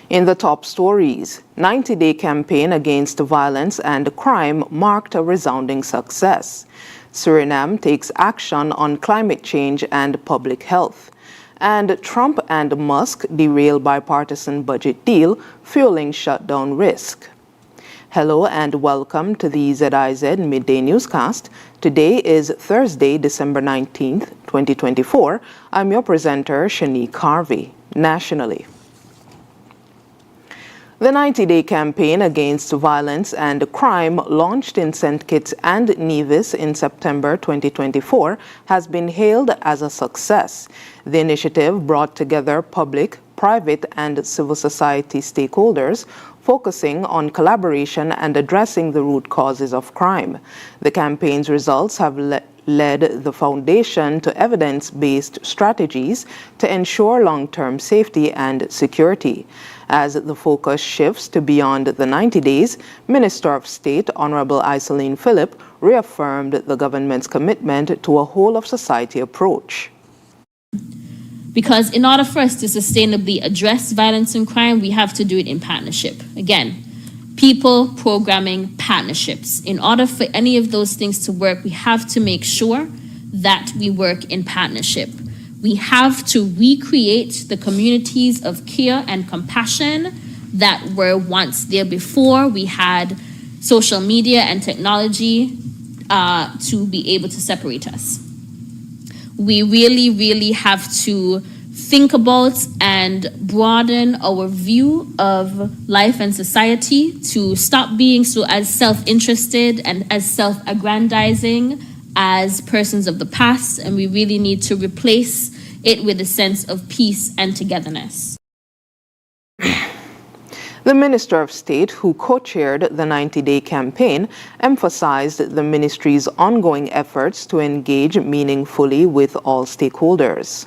In the top stories, 90-day campaign against violence and crime marked a resounding success. Suriname takes action on climate change and public health. And Trump and Musk derail bipartisan budget deal, fueling shutdown risk. Hello and welcome to the ZIZ Midday Newscast. Today is Thursday, December 19th, 2024. I'm your presenter, Shanique Harvey. Nationally, the 90-day campaign against violence and crime launched in St. Kitts and Nevis in September 2024 has been hailed as a success. The initiative brought together public, private, and civil society stakeholders, focusing on collaboration and addressing the root causes of crime. The campaign's results have led the foundation to evidence-based strategies to ensure long-term safety and security. As the focus shifts to beyond the 90 days, Minister of State Honorable Iselin Philip reaffirmed the government's commitment to a whole-of-society approach. Because in order for us to sustainably address violence and crime, we have to do it in partnership. Again, people, programming, partnerships. In order for any of those things to work, we have to make sure that we work in partnership. We have to recreate the communities of care and compassion that were once there before we had social media and technology to be able to separate us. We really have to think about and broaden our view of life and society to stop being so as self-interested and as self-aggrandizing as persons of the past, and we really need to replace it with a sense of peace and togetherness. The Minister of State, who co-chaired the 90-day campaign, emphasized the ministry's ongoing efforts to engage meaningfully with all stakeholders.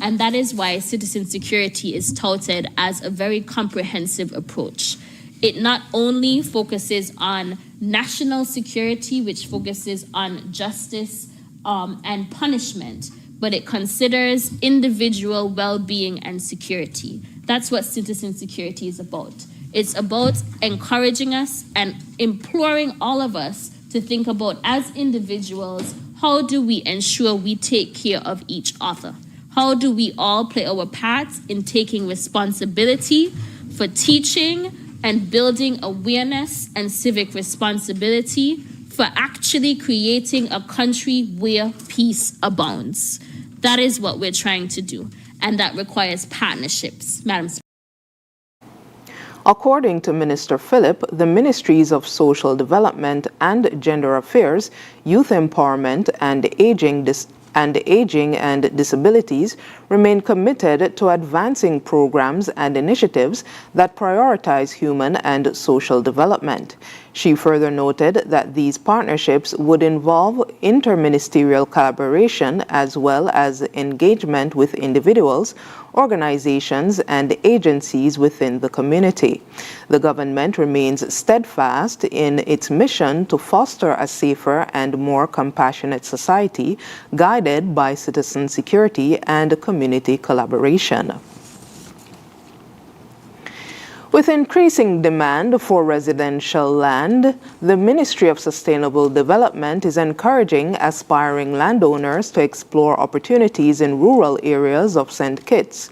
And that is why citizen security is touted as a very comprehensive approach. It not only focuses on national security, which focuses on justice and punishment, but it considers individual well-being and security. That's what citizen security is about. It's about encouraging us and imploring all of us to think about, as individuals, how do we ensure we take care of each other? How do we all play our parts in taking responsibility for teaching and building awareness and civic responsibility for actually creating a country where peace abounds? That is what we're trying to do, and that requires partnerships. Madam Speaker. According to Minister Philip, the Ministries of Social Development and Gender Affairs, Youth Empowerment, and Aging and Disabilities remain committed to advancing programs and initiatives that prioritize human and social development. She further noted that these partnerships would involve interministerial collaboration as well as engagement with individuals, organizations, and agencies within the community. The government remains steadfast in its mission to foster a safer and more compassionate society guided by citizen security and community collaboration. With increasing demand for residential land, the Ministry of Sustainable Development is encouraging aspiring landowners to explore opportunities in rural areas of St. Kitts.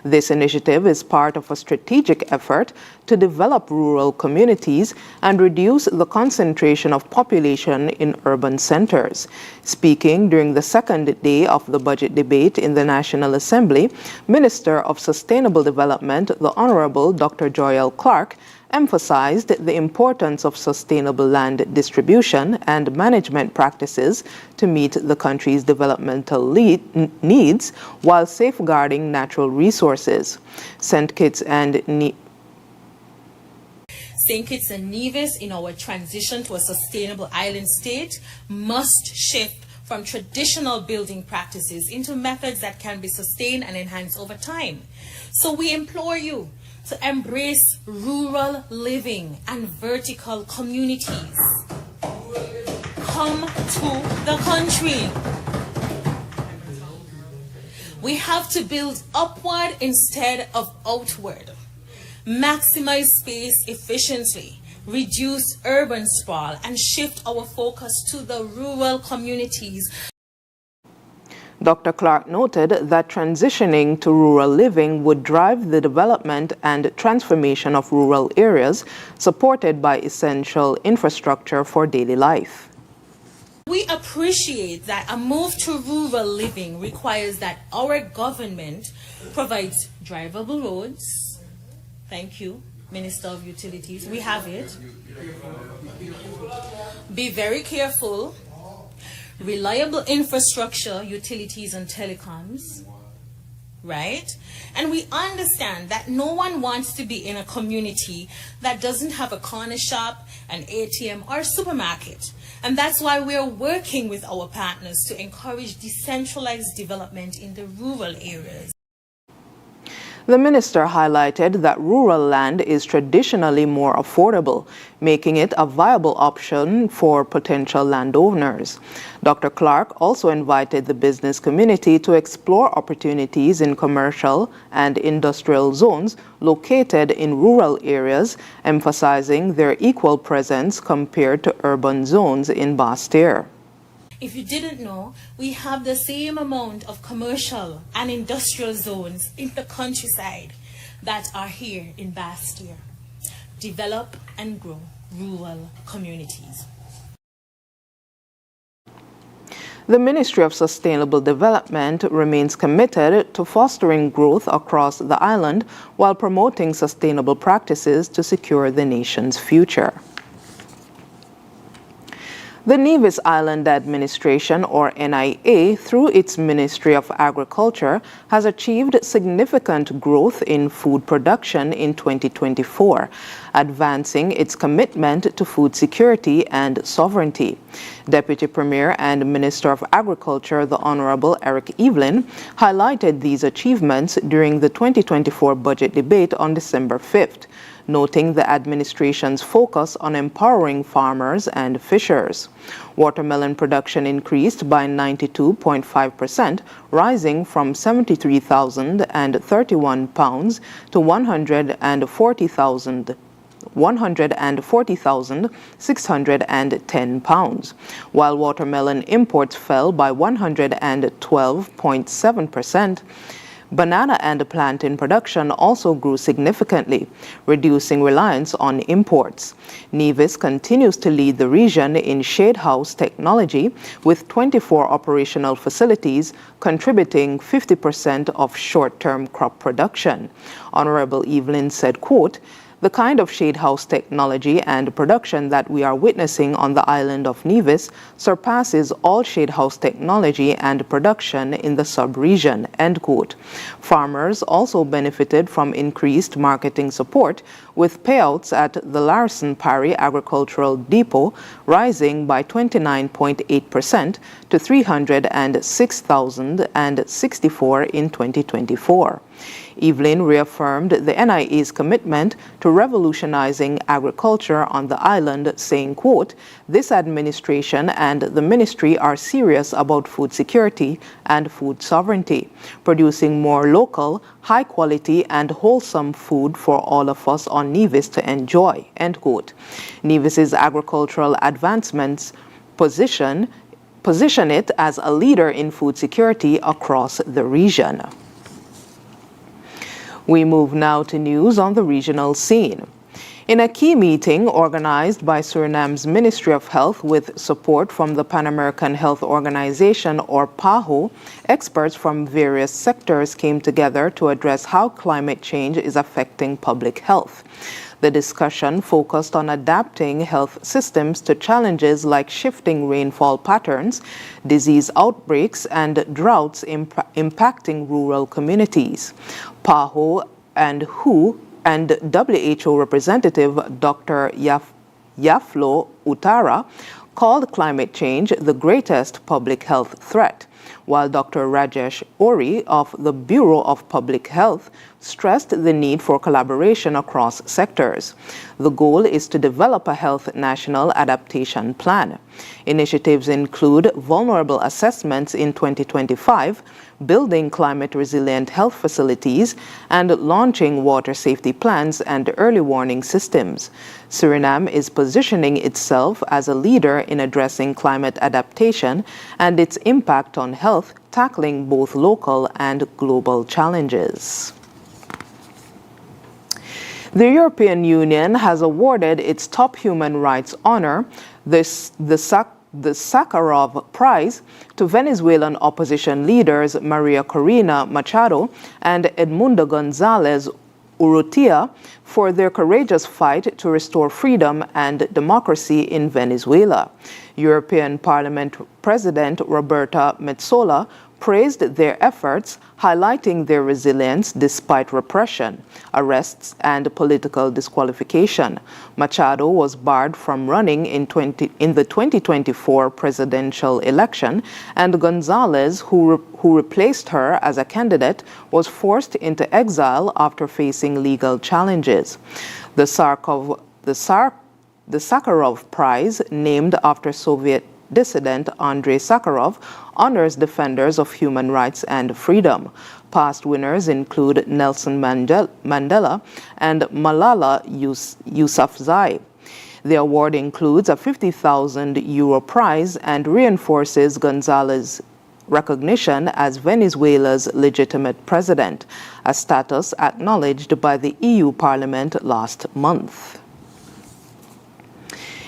This initiative is part of a strategic effort to develop rural communities and reduce the concentration of population in urban centers. Speaking during the second day of the budget debate in the National Assembly, Minister of Sustainable Development, the Honorable Dr. Joyelle Clark, emphasized the importance of sustainable land distribution and management practices to meet the country's developmental needs while safeguarding natural resources. St. Kitts and Nevis, in our transition to a sustainable island state, must shift from traditional building practices into methods that can be sustained and enhanced over time. So we implore you to embrace rural living and vertical communities. Come to the country. We have to build upward instead of outward. maximize space efficiently, reduce urban sprawl, and shift our focus to the rural communities. Dr. Clark noted that transitioning to rural living would drive the development and transformation of rural areas, supported by essential infrastructure for daily life. We appreciate that a move to rural living requires that our government provides drivable roads. Thank you, Minister of Utilities. We have it. Be very careful. Reliable infrastructure, utilities, and telecoms, right? And we understand that no one wants to be in a community that doesn't have a corner shop, an ATM, or a supermarket. And that's why we're working with our partners to encourage decentralized development in the rural areas. The minister highlighted that rural land is traditionally more affordable, making it a viable option for potential landowners. Dr. Clark also invited the business community to explore opportunities in commercial and industrial zones located in rural areas, emphasizing their equal presence compared to urban zones in Basseterre. If you didn't know, we have the same amount of commercial and industrial zones in the countryside that are here in Basseterre. Develop and grow rural communities. The Ministry of Sustainable Development remains committed to fostering growth across the island while promoting sustainable practices to secure the nation's future. The Nevis Island Administration, or NIA, through its Ministry of Agriculture, has achieved significant growth in food production in 2024, advancing its commitment to food security and sovereignty. Deputy Premier and Minister of Agriculture, the Honorable Eric Evelyn, highlighted these achievements during the 2024 budget debate on December 5th. Noting the administration's focus on empowering farmers and fishers. Watermelon production increased by 92.5%, rising from 73,031 pounds to 140,610 pounds, while watermelon imports fell by 112.7%. Banana and plantain production also grew significantly, reducing reliance on imports. Nevis continues to lead the region in shade house technology, with 24 operational facilities contributing 50% of short-term crop production. Honorable Evelyn said, quote, "The kind of shade house technology and production that we are witnessing on the island of Nevis surpasses all shade house technology and production in the sub-region," end quote. Farmers also benefited from increased marketing support, with payouts at the Larson Parry Agricultural Depot rising by 29.8% to $306,064 in 2024. Evelyn reaffirmed the NIA's commitment to revolutionizing agriculture on the island, saying, quote, "This administration and the ministry are serious about food security and food sovereignty, producing more local, high-quality and wholesome food for all of us on Nevis to enjoy," end quote. Nevis's agricultural advancements position it as a leader in food security across the region. We move now to news on the regional scene. In a key meeting organized by Suriname's Ministry of Health with support from the Pan American Health Organization, or PAHO, experts from various sectors came together to address how climate change is affecting public health. The discussion focused on adapting health systems to challenges like shifting rainfall patterns, disease outbreaks, and droughts impacting rural communities. PAHO and WHO representative Dr. Yaflo Utara called climate change the greatest public health threat, while Dr. Rajesh Ori of the Bureau of Public Health stressed the need for collaboration across sectors. The goal is to develop a health national adaptation plan. Initiatives include vulnerable assessments in 2025, building climate-resilient health facilities, and launching water safety plans and early warning systems. Suriname is positioning itself as a leader in addressing climate adaptation and its impact on health, tackling both local and global challenges. The European Union has awarded its top human rights honor, the Sakharov Prize, to Venezuelan opposition leaders Maria Corina Machado and Edmundo González Urrutia for their courageous fight to restore freedom and democracy in Venezuela. European Parliament President Roberta Metsola praised their efforts, highlighting their resilience despite repression, arrests, and political disqualification. Machado was barred from running in the 2024 presidential election, and González, who replaced her as a candidate, was forced into exile after facing legal challenges. The Sakharov Prize, named after Soviet dissident Andrei Sakharov, honors defenders of human rights and freedom. Past winners include Nelson Mandela and Malala Yousafzai. The award includes a €50,000 prize and reinforces González's recognition as Venezuela's legitimate president, a status acknowledged by the EU Parliament last month.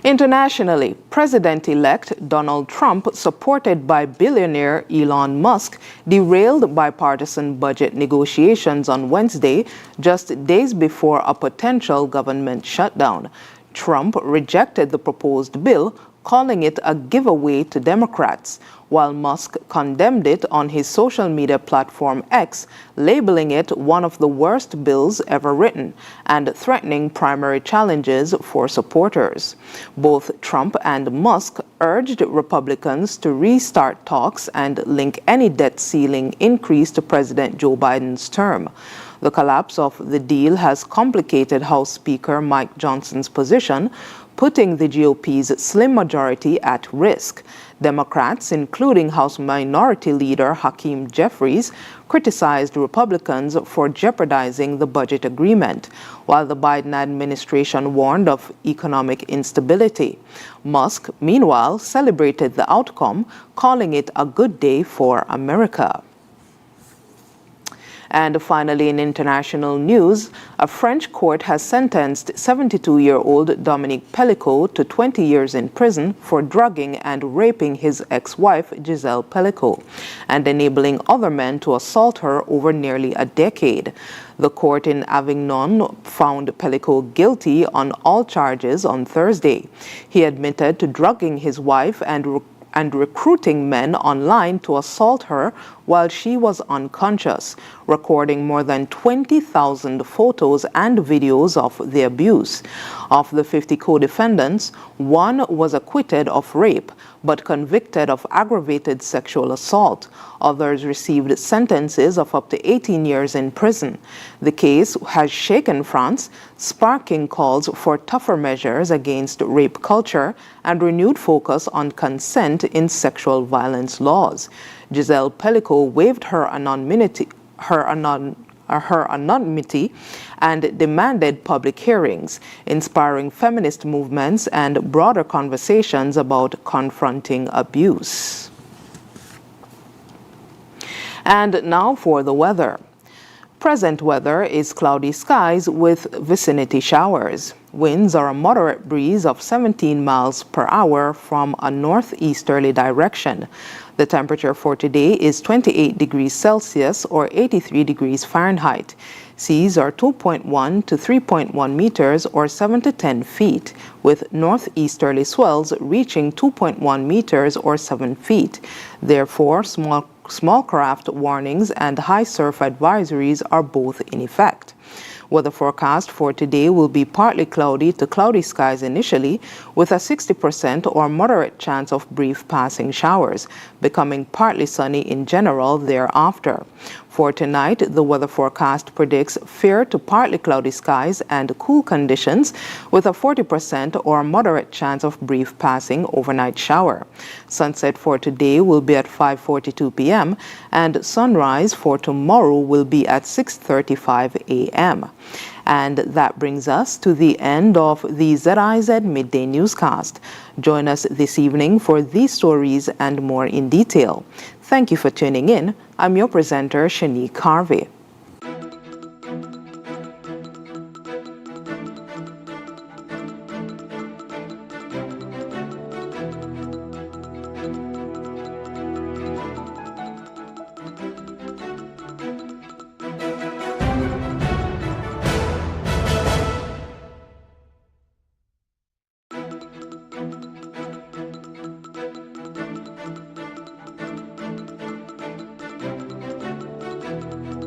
Internationally, President-elect Donald Trump, supported by billionaire Elon Musk, derailed bipartisan budget negotiations on Wednesday, just days before a potential government shutdown. Trump rejected the proposed bill, calling it a giveaway to Democrats, while Musk condemned it on his social media platform X, labeling it one of the worst bills ever written and threatening primary challenges for supporters. Both Trump and Musk urged Republicans to restart talks and link any debt ceiling increase to President Joe Biden's term. The collapse of the deal has complicated House Speaker Mike Johnson's position, putting the GOP's slim majority at risk. Democrats, including House Minority Leader Hakeem Jeffries, criticized Republicans for jeopardizing the budget agreement, while the Biden administration warned of economic instability. Musk, meanwhile, celebrated the outcome, calling it a good day for America. And finally, in international news, a French court has sentenced 72-year-old Dominique Pellicot to 20 years in prison for drugging and raping his ex-wife, Giselle Pellicot, and enabling other men to assault her over nearly a decade. The court in Avignon found Pellicot guilty on all charges on Thursday. He admitted to drugging his wife and recruiting men online to assault her while she was unconscious, recording more than 20,000 photos and videos of the abuse. Of the 50 co-defendants, one was acquitted of rape, but convicted of aggravated sexual assault. Others received sentences of up to 18 years in prison. The case has shaken France, sparking calls for tougher measures against rape culture and renewed focus on consent in sexual violence laws. Giselle Pellicot waived her anonymity and demanded public hearings, inspiring feminist movements and broader conversations about confronting abuse. And now for the weather. Present weather is cloudy skies with vicinity showers. Winds are a moderate breeze of 17 miles per hour from a northeasterly direction. The temperature for today is 28 degrees Celsius or 83 degrees Fahrenheit. Seas are 2.1 to 3.1 meters or 7 to 10 feet, with northeasterly swells reaching 2.1 meters or 7 feet. Therefore, small craft warnings and high surf advisories are both in effect. Weather forecast for today will be partly cloudy to cloudy skies initially, with a 60% or moderate chance of brief passing showers, becoming partly sunny in general thereafter. For tonight, the weather forecast predicts fair to partly cloudy skies and cool conditions, with a 40% or moderate chance of brief passing overnight shower. Sunset for today will be at 5:42 p.m. and sunrise for tomorrow will be at 6:35 a.m. And that brings us to the end of the ZIZ Midday Newscast. Join us this evening for these stories and more in detail. Thank you for tuning in. I'm your presenter, Shanique Harvey.